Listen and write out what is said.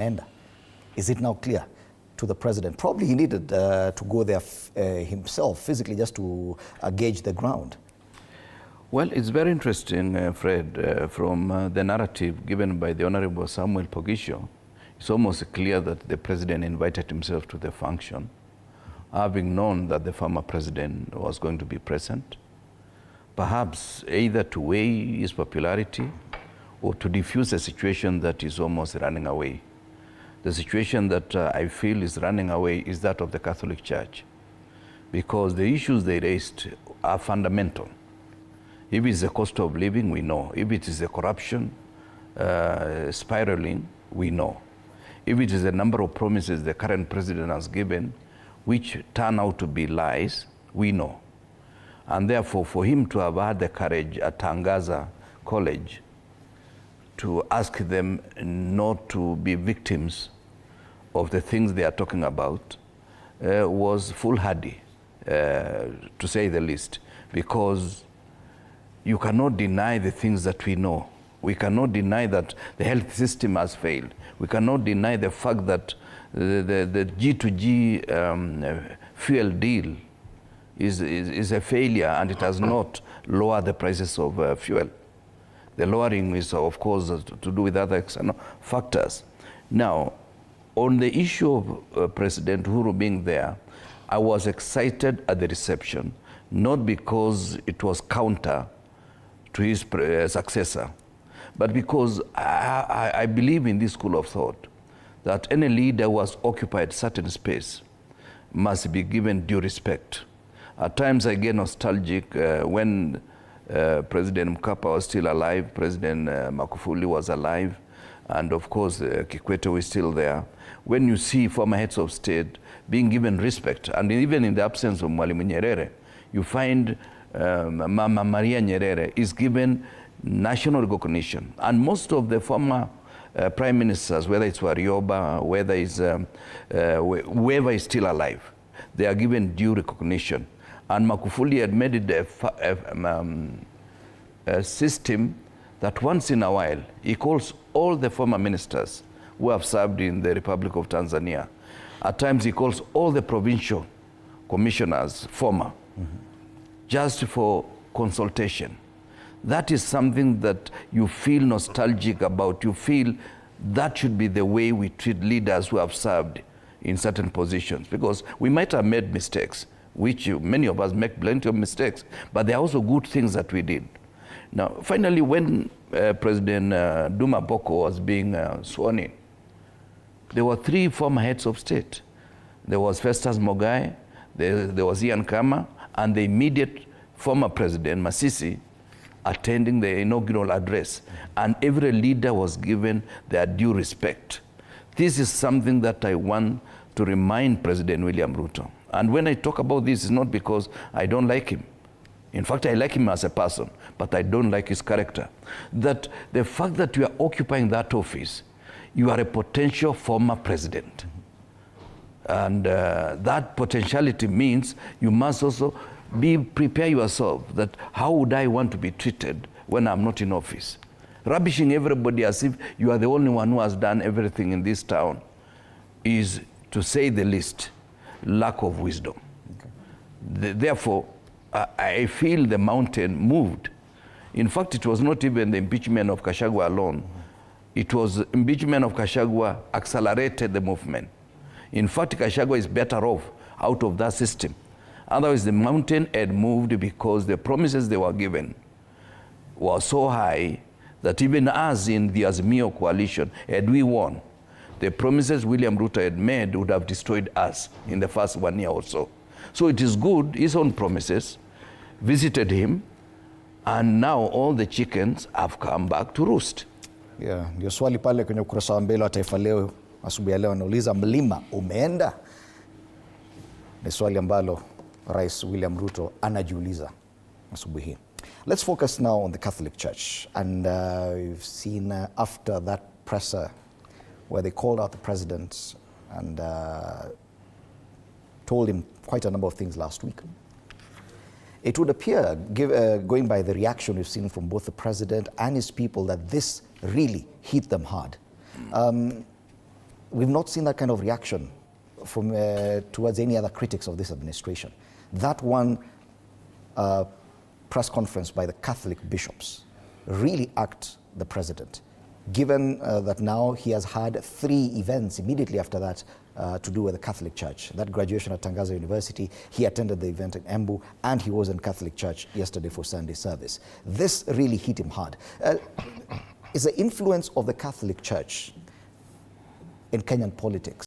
And is it now clear to the president? Probably he needed to go there himself physically just to gauge the ground. Well, it's very interesting, Fred, from the narrative given by the Honorable Samuel Pogisho. It's almost clear that the president invited himself to the function, having known that the former president was going to be present, perhaps either to weigh his popularity or to diffuse a situation that is almost running away. The situation that I feel is running away is that of the Catholic Church, because the issues they raised are fundamental. If it's the cost of living, we know. If it is the corruption spiraling, we know. If it is the number of promises the current president has given, which turn out to be lies, we know. And therefore, for him to have had the courage at Tangaza College to ask them not to be victims of the things they are talking about was foolhardy, to say the least, because you cannot deny the things that we know. We cannot deny that the health system has failed. We cannot deny the fact that the G2G fuel deal is a failure, and it has not lowered the prices of fuel. The lowering is, of course, to do with other external factors. Now, on the issue of President Uhuru being there, I was excited at the reception, not because it was counter to his successor, but because I believe in this school of thought that any leader who has occupied certain space must be given due respect. At times I get nostalgic when President Mkapa was still alive, President Magufuli was alive, and of course Kikwete was still there. When you see former heads of state being given respect, and even in the absence of Mwalimu Nyerere, you find Mama Maria Nyerere is given national recognition. And most of the former prime ministers, whether it's Warioba, whether it's whoever is still alive, they are given due recognition. And Magufuli had made it a system that once in a while he calls all the former ministers who have served in the Republic of Tanzania. At times he calls all the provincial commissioners former, just for consultation. That is something that you feel nostalgic about. You feel that should be the way we treat leaders who have served in certain positions, because we might have made mistakes, which many of us make plenty of mistakes, but there are also good things that we did. Now, finally, when President Duma Boko was being sworn in, there were three former heads of state. There was Festus Mogae, there was Ian Kama, and the immediate former president, Masisi, attending the inaugural address. And every leader was given their due respect. This is something that I want to remind President William Ruto. And when I talk about this, it's not because I don't like him. In fact, I like him as a person, but I don't like his character. That the fact that you are occupying that office, you are a potential former president. And that potentiality means you must also prepare yourself that how would I want to be treated when I'm not in office? Rubbishing everybody as if you are the only one who has done everything in this town is, to say the least, lack of wisdom. Okay. Therefore, I feel the mountain moved. In fact, it was not even the impeachment of Gachagua alone. It was impeachment of Gachagua accelerated the movement. In fact, Gachagua is better off out of that system. Otherwise, the mountain had moved because the promises they were given were so high that even us in the Azimio coalition, had we won, the promises William Ruto had made would have destroyed us in the first 1 year or so. So it is good, his own promises visited him, and now all the chickens have come back to roost. Yeah, ndio swali pale kwenye ukurasa wa mbele wa Taifa Leo asubuhi ya leo anauliza, mlima umeenda? Ni swali ambalo Rais William Ruto anajiuliza asubuhi hii. Let's focus now on the Catholic Church. And we've seen after that presser where they called out the president and told him quite a number of things last week. It would appear, going by the reaction we've seen from both the president and his people, that this really hit them hard. we've not seen that kind of reaction from towards any other critics of this administration. That one press conference by the Catholic bishops really irked the president, given that now he has had 3 events immediately after that to do with the Catholic Church. That graduation at Tangaza University, he attended the event in Embu, and he was in Catholic Church yesterday for Sunday service. This really hit him hard. Is the influence of the Catholic Church in Kenyan politics